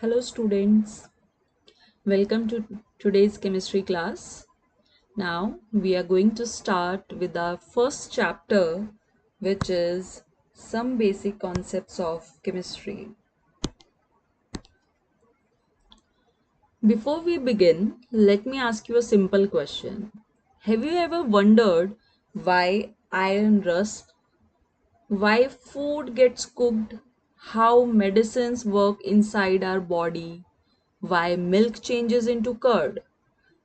Hello students, welcome to today's chemistry class. Now we are going to start with our first chapter, which is some basic concepts of chemistry. Before we begin, let me ask you a simple question. Have you ever wondered why iron rusts, why food gets cooked, how medicines work inside our body, why milk changes into curd?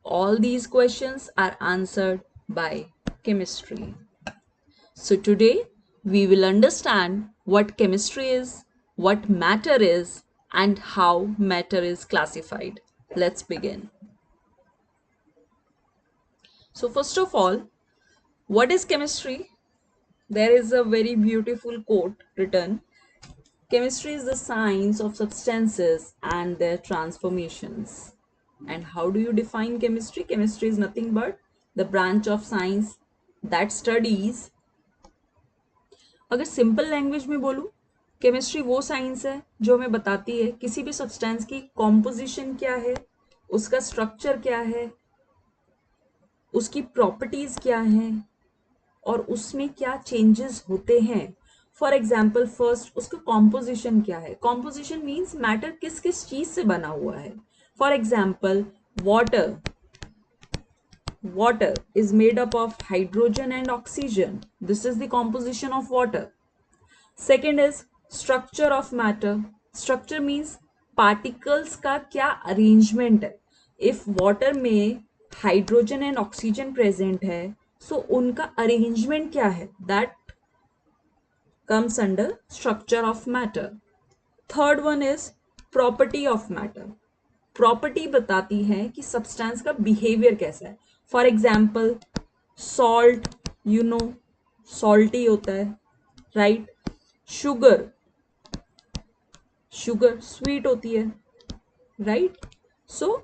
All these questions are answered by chemistry. So today we will understand what chemistry is, what matter is, and how matter is classified. Let's begin. So first of all, what is chemistry? There is a very beautiful quote written. Chemistry is the science of substances and their transformations. And how do you define chemistry? Chemistry is nothing but the branch of science that studies. अगर simple language में बोलूं, chemistry वो science है जो हमें बताती है किसी भी सब्सटेंस की कॉम्पोजिशन क्या है, उसका स्ट्रक्चर क्या है, उसकी प्रॉपर्टीज क्या हैं और उसमें क्या चेंजेस होते हैं. फॉर एग्जाम्पल फर्स्ट उसका कॉम्पोजिशन क्या है. कॉम्पोजिशन मीन्स मैटर किस किस चीज से बना हुआ है. For example water. Water is made up of hydrogen and oxygen. This is the composition of water. Second is structure of matter. Structure means particles का क्या arrangement है. If water में hydrogen and oxygen present है, so उनका arrangement क्या है, that comes under structure of matter. Third one is property of matter. Property बताती है कि सब्सटेंस का बिहेवियर कैसा है. For example salt, you know salty होता है, राइट. शुगर, शुगर स्वीट होती है, right. So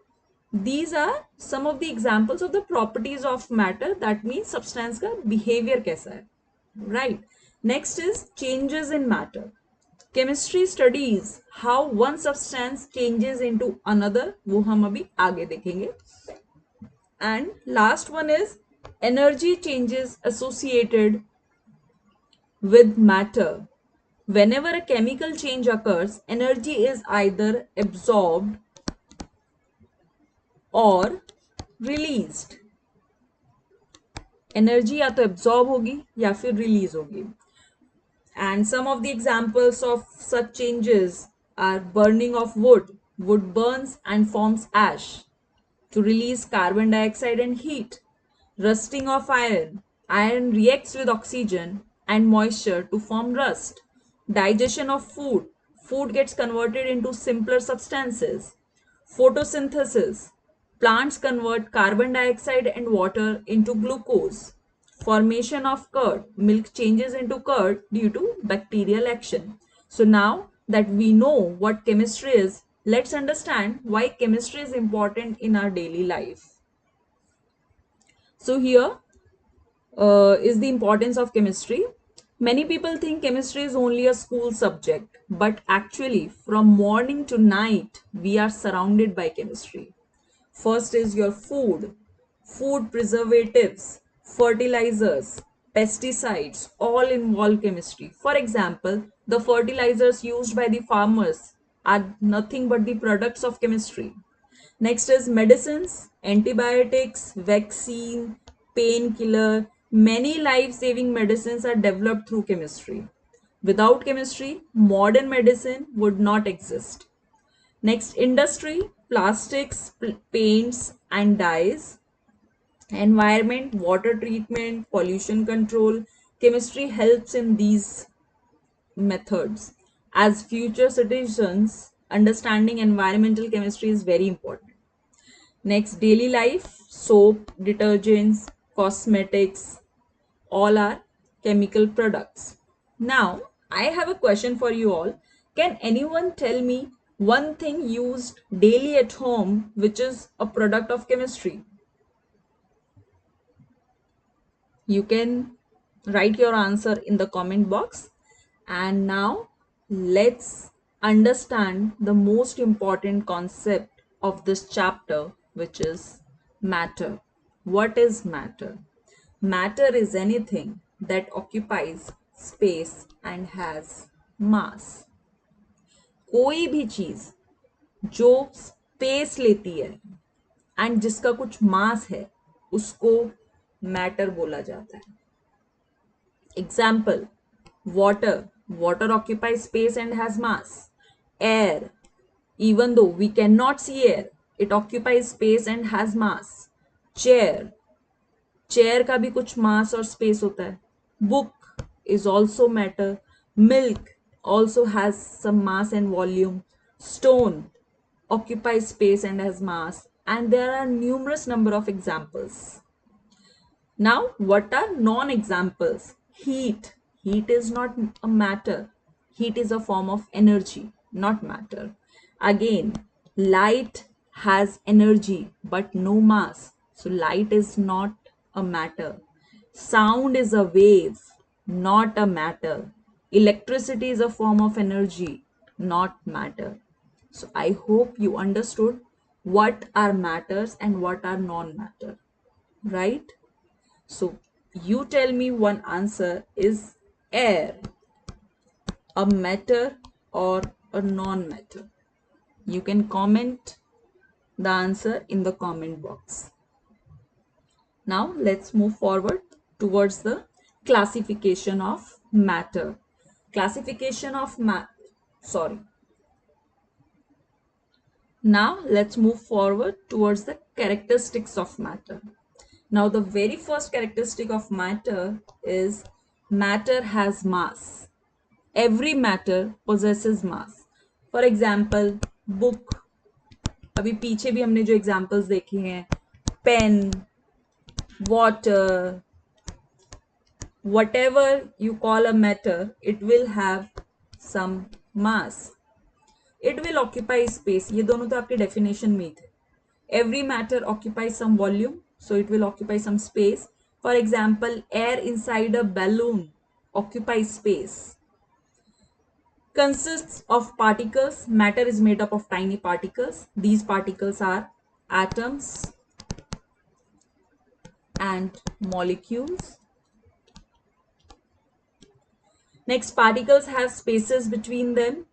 these are some of the examples of the properties of matter. That means substance का behavior कैसा है, right. Next is changes in matter. Chemistry studies how one substance changes into another. वो हम अभी आगे देखेंगे. And last one is energy changes associated with matter. Whenever a chemical change occurs, energy is either absorbed or released. Energy या तो absorb होगी या फिर रिलीज होगी. And some of the examples of such changes are burning of wood. Wood burns and forms ash to release carbon dioxide and heat. Rusting of iron. Iron reacts with oxygen and moisture to form rust. Digestion of food. Food gets converted into simpler substances. Photosynthesis. Plants convert carbon dioxide and water into glucose. Formation of curd. Milk changes into curd due to bacterial action. So now that we know what chemistry is, let's understand why chemistry is important in our daily life. So here is the importance of chemistry. Many people think chemistry is only a school subject, but actually from morning to night, we are surrounded by chemistry. First is your food, food preservatives, fertilizers, pesticides, all involve chemistry. For example, the fertilizers used by the farmers are nothing but the products of chemistry. Next is medicines, antibiotics, vaccine, painkiller. Many life-saving medicines are developed through chemistry. Without chemistry, modern medicine would not exist. Next, industry, plastics, paints and dyes. Environment, water treatment, pollution control. Chemistry helps in these methods. As future citizens, understanding environmental chemistry is very important. Next, daily life, soap, detergents, cosmetics, all are chemical products. Now, I have a question for you all. Can anyone tell me one thing used daily at home which is a product of chemistry? You can write your answer in the comment box. And now let's understand the most important concept of this chapter, which is matter. What is matter? Matter is anything that occupies space and has mass. कोई भी चीज जो space लेती है and जिसका कुछ मास है उसको मैटर बोला जाता है. Example, water. Water occupies space and has mass. Air. Even though we cannot see air, it occupies space and has mass. Chair. Chair का भी कुछ mass और space होता है. Book is also matter. Milk also has some mass and volume. Stone occupies space and has mass. And there are numerous number of examples. Now, what are non-examples? Heat. Heat is not a matter. Heat is a form of energy, not matter. Again, light has energy but no mass. So, light is not a matter. Sound is a wave, not a matter. Electricity is a form of energy, not matter. So, I hope you understood what are matters and what are non-matter, right? So you tell me one answer. Is air a matter or a non-matter? You can comment the answer in the comment box. Now let's move forward towards the classification of matter. Classification of sorry. Now let's move forward towards the characteristics of matter. Now the very first characteristic of matter is matter has mass. Every matter possesses mass. For example, book. अभी पीछे भी हमने जो examples देखे हैं, pen, water, whatever you call a matter, it will have some mass. It will occupy space. ये दोनों तो आपके definition में ही थे. Every matter occupies some volume, so it will occupy some space. For example, air inside a balloon occupies space. Consists of particles. Matter is made up of tiny particles. These particles are atoms and molecules. Next, particles have spaces between them.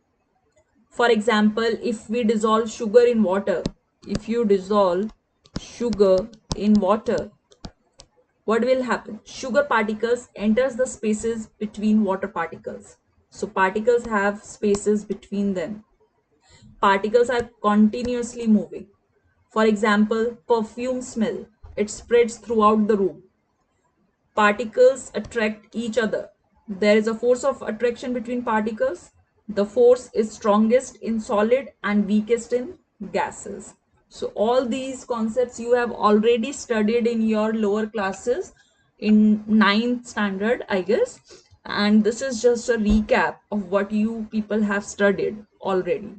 For example, if we dissolve sugar in water, if you dissolve sugar in water, what will happen? Sugar particles enters the spaces between water particles. So particles have spaces between them. Particles are continuously moving. For example, perfume smell. It spreads throughout the room. Particles attract each other. There is a force of attraction between particles. The force is strongest in solid and weakest in gases. So all these concepts you have already studied in your lower classes in 9th standard, I guess. And this is just a recap of what you people have studied already.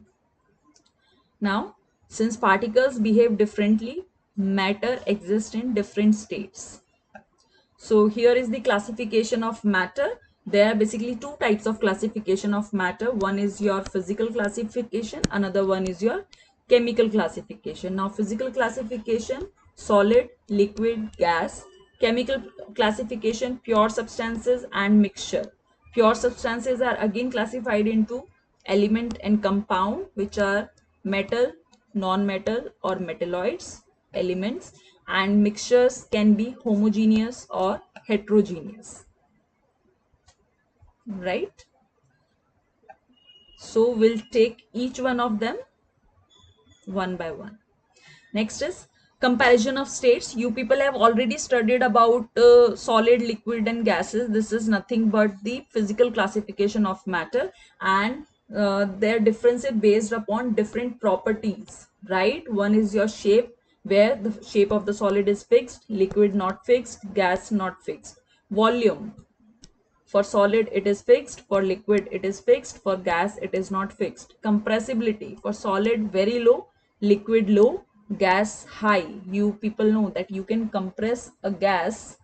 Now, since particles behave differently, matter exists in different states. So here is the classification of matter. There are basically two types of classification of matter. One is your physical classification, another one is your chemical classification. Now physical classification, solid, liquid, gas. Chemical classification, pure substances and mixture. Pure substances are again classified into element and compound, which are metal, non-metal or metalloids elements, and mixtures can be homogeneous or heterogeneous, right? So we'll take each one of them one by one. Next is comparison of states. You people have already studied about solid, liquid and gases. This is nothing but the physical classification of matter, and their difference is based upon different properties, right? One is your shape, where the shape of the solid is fixed, liquid not fixed, gas not fixed. Volume, for solid it is fixed, for liquid it is fixed, for gas it is not fixed. Compressibility, for solid very low, liquid low, gas high. You people know that you can compress a gas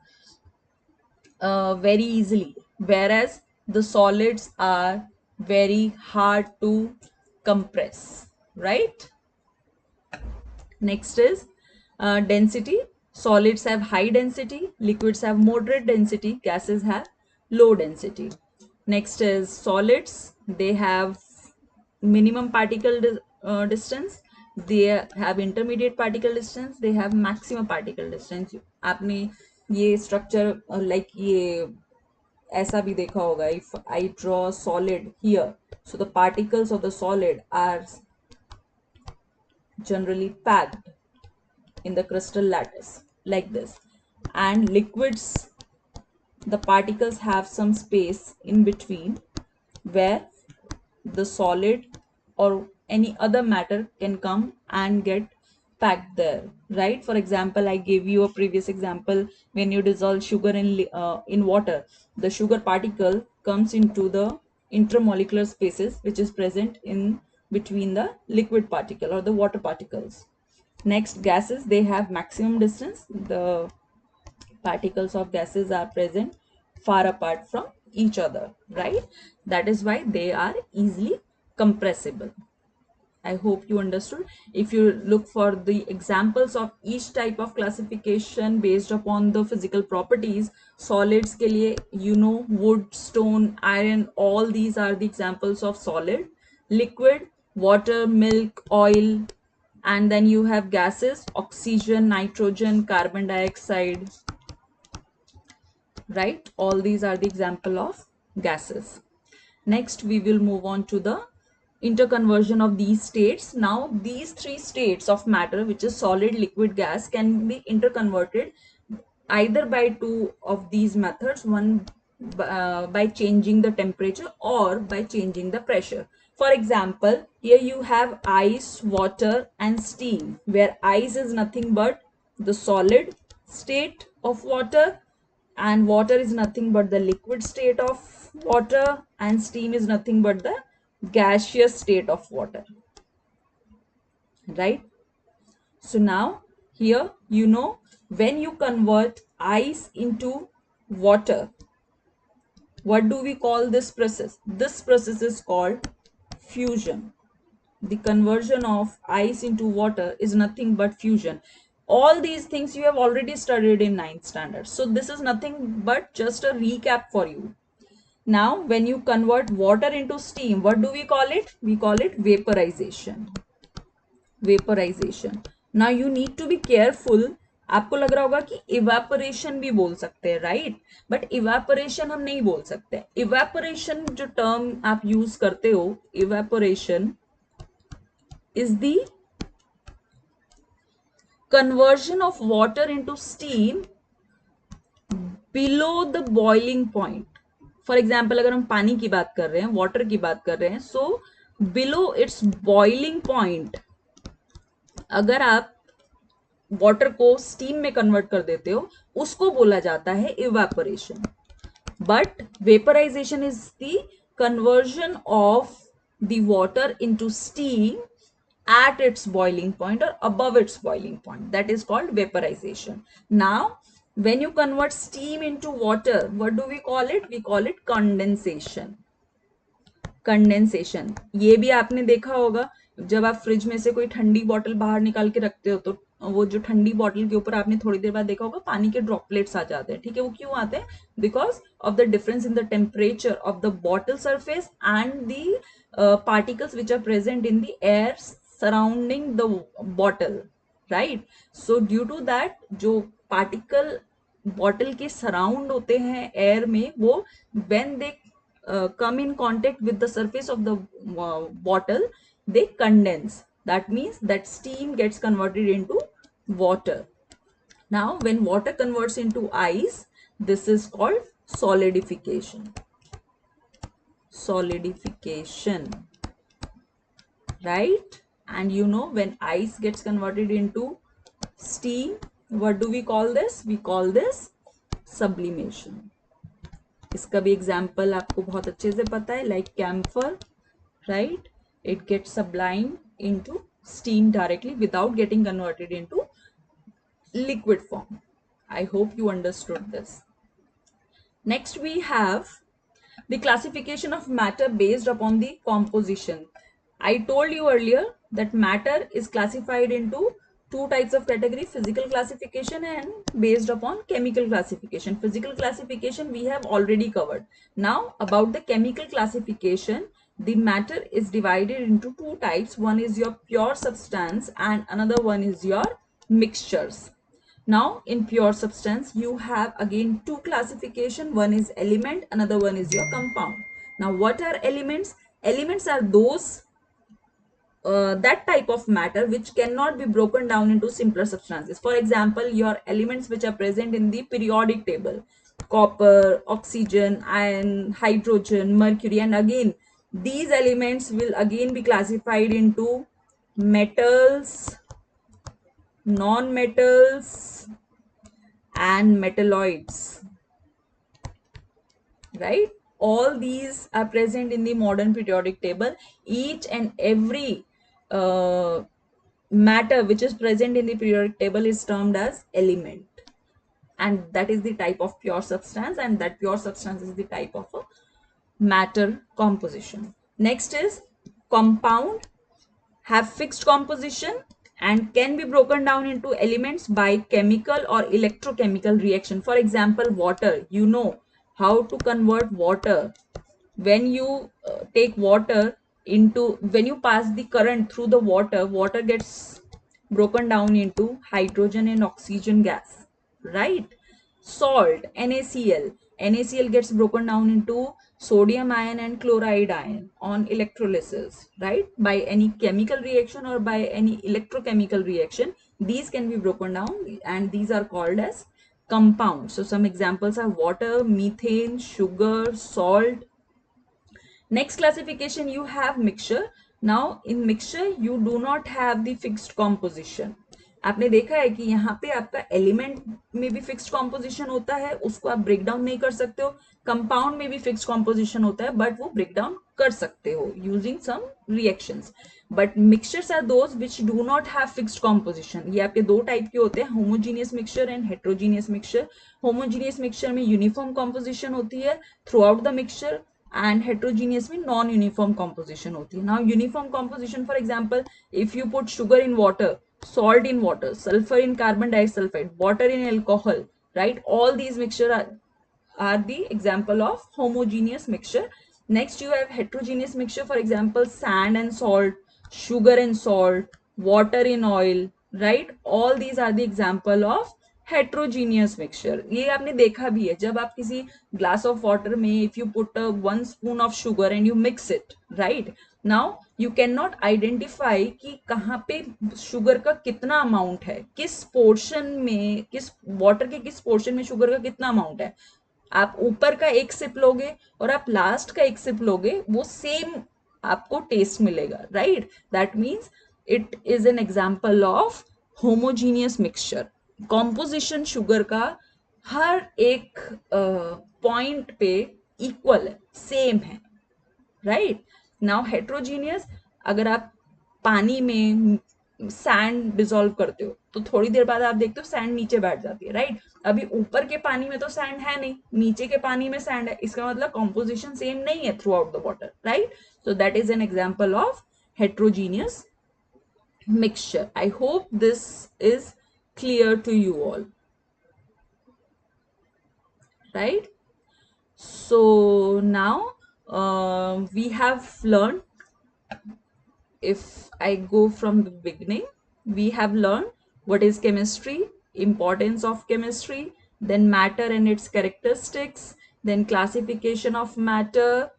very easily, whereas the solids are very hard to compress, right? Next is density. Solids have high density, liquids have moderate density, gases have low density. Next is solids. They have minimum particle distance, they have intermediate particle distance, they have maximum particle distance. आपने ये structure like ये ऐसा भी देखा होगा. If I draw a solid here, so the particles of the solid are generally packed in the crystal lattice like this, and liquids, the particles have some space in between where the solid or any other matter can come and get packed there, right? For example, I gave you a previous example. When you dissolve sugar in water, the sugar particle comes into the intermolecular spaces which is present in between the liquid particle or the water particles. Next, gases, they have maximum distance. The particles of gases are present far apart from each other, right? That is why they are easily compressible. I hope you understood. If you look for the examples of each type of classification based upon the physical properties, solids के लिए, you know, wood, stone, iron, all these are the examples of solid. Liquid, water, milk, oil, and then you have gases, oxygen, nitrogen, carbon dioxide, right? All these are the example of gases. Next, we will move on to the interconversion of these states. Now, these three states of matter, which is solid, liquid, gas, can be interconverted either by two of these methods, one by changing the temperature or by changing the pressure. For example, here you have ice, water, and steam, where ice is nothing but the solid state of water, and water is nothing but the liquid state of water, and steam is nothing but the gaseous state of water, right? So now here, you know, when you convert ice into water, what do we call this process? This process is called fusion. The conversion of ice into water is nothing but fusion. All these things you have already studied in 9th standard. So this is nothing but just a recap for you. Now, when you convert water into steam, what do we call it? We call it vaporization. Vaporization. Now you need to be careful. आपको लग रहा होगा कि evaporation भी बोल सकते हैं, right? But evaporation हम नहीं बोल सकते. इवेपोरेशन जो टर्म आप यूज करते हो, evaporation is the conversion of water into steam below the boiling point. For example, अगर हम पानी की बात कर रहे हैं, वाटर की बात कर रहे हैं, so below it's boiling point अगर आप वाटर को स्टीम में कन्वर्ट कर देते हो, उसको बोला जाता है evaporation. But vaporisation is the conversion of the water into steam at its boiling point or above its boiling point. That is called vaporization. Now, when you convert steam into water, what do we call it? We call it condensation. Condensation. ये भी आपने देखा होगा, जब आप fridge में से कोई ठंडी बॉटल बाहर निकाल के रखते हो, तो वो जो ठंडी बॉटल के ऊपर आपने थोड़ी देर बाद देखा होगा पानी के ड्रॉपलेट्स आ जाते हैं, ठीक है? वो क्यों आते हैं? Because of the difference in the temperature of the bottle surface and the particles which are present in the air surrounding the bottle, right? So due to that, जो particle bottle के surround होते हैं air में, वो when they come in contact with the surface of the bottle, they condense. That means that steam gets converted into water. Now when water converts into ice, this is called solidification. Solidification, right? And you know, when ice gets converted into steam, what do we call this? We call this sublimation. इसका भी example आपको बहुत अच्छे से पता है, like camphor, right? It gets sublimed into steam directly without getting converted into liquid form. I hope you understood this. Next we have the classification of matter based upon the composition. I told you earlier that matter is classified into two types of category: physical classification and based upon chemical classification. Physical classification we have already covered. Now about the chemical classification, the matter is divided into two types. One is your pure substance and another one is your mixtures. Now in pure substance you have again two classification. One is element, another one is your compound. Now what are elements? Elements are those that type of matter which cannot be broken down into simpler substances. For example, your elements which are present in the periodic table: copper, oxygen, iron, hydrogen, mercury. And again these elements will again be classified into metals, non-metals and metalloids, right? All these are present in the modern periodic table. Each and every uh, matter which is present in the periodic table is termed as element, and that is the type of pure substance, and that pure substance is the type of a matter composition. Next is compound, have fixed composition and can be broken down into elements by chemical or electrochemical reaction. For example, water. You know how to convert water. When you take water into, when you pass the current through the water, water gets broken down into hydrogen and oxygen gas, right? Salt, NaCl. NaCl gets broken down into sodium ion and chloride ion on electrolysis, right? By any chemical reaction or by any electrochemical reaction, these can be broken down and these are called as compounds. So some examples are water, methane, sugar, salt. Next classification you have mixture. Now in mixture you do not have the fixed composition. आपने देखा है कि यहाँ पे आपका element में भी fixed composition होता है, उसको आप ब्रेक डाउन नहीं कर सकते हो. कंपाउंड में भी फिक्स्ड कॉम्पोजिशन होता है बट वो ब्रेक डाउन कर सकते हो using some reactions. But mixtures are those which do not have fixed composition. ये आपके दो टाइप के होते हैं, homogeneous mixture and heterogeneous mixture. Homogeneous mixture में यूनिफॉर्म कॉम्पोजिशन होती है throughout the mixture and heterogeneous mean non-uniform composition hoti hai. Now uniform composition, for example, if you put sugar in water, salt in water, sulfur in carbon disulfide, water in alcohol, right? All these mixture are the example of homogeneous mixture. Next you have heterogeneous mixture, for example sand and salt, sugar and salt, water in oil, right? All these are the example of heterogeneous mixture. ये आपने देखा भी है जब आप किसी glass of water में if you put a 1 spoon of sugar and you mix it, right? Now you cannot identify कि कहाँ पे शुगर का कितना अमाउंट है, किस पोर्शन में, किस वाटर के किस पोर्शन में शुगर का कितना अमाउंट है. आप ऊपर का एक सिप लोगे और आप लास्ट का एक सिप लोगे, वो सेम आपको टेस्ट मिलेगा, right? That means it is an example of homogeneous mixture. Composition sugar का हर एक पॉइंट पे इक्वल है, सेम है, राइट? नाउ हेट्रोजीनियस, अगर आप पानी में सैंड डिसॉल्व करते हो तो थोड़ी देर बाद आप देखते हो सैंड नीचे बैठ जाती है, राइट? अभी ऊपर के पानी में तो सैंड है नहीं, नीचे के पानी में सैंड है, इसका मतलब कॉम्पोजिशन सेम नहीं है throughout the water, right? So that is an example of heterogeneous mixture. I hope this is clear to you all, right? So now we have learned, if I go from the beginning, we have learned what is chemistry, importance of chemistry, then matter and its characteristics, then classification of matter,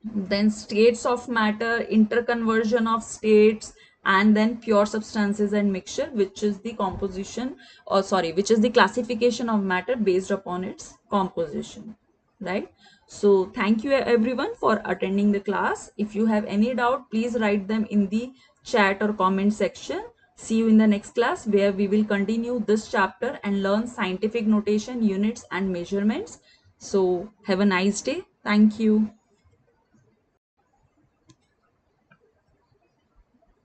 then states of matter, interconversion of states, and then pure substances and mixture, which is the composition, or sorry, which is the classification of matter based upon its composition, right? So thank you everyone for attending the class. If you have any doubt, please write them in the chat or comment section. See you in the next class where we will continue this chapter and learn scientific notation, units and measurements. So have a nice day. Thank you.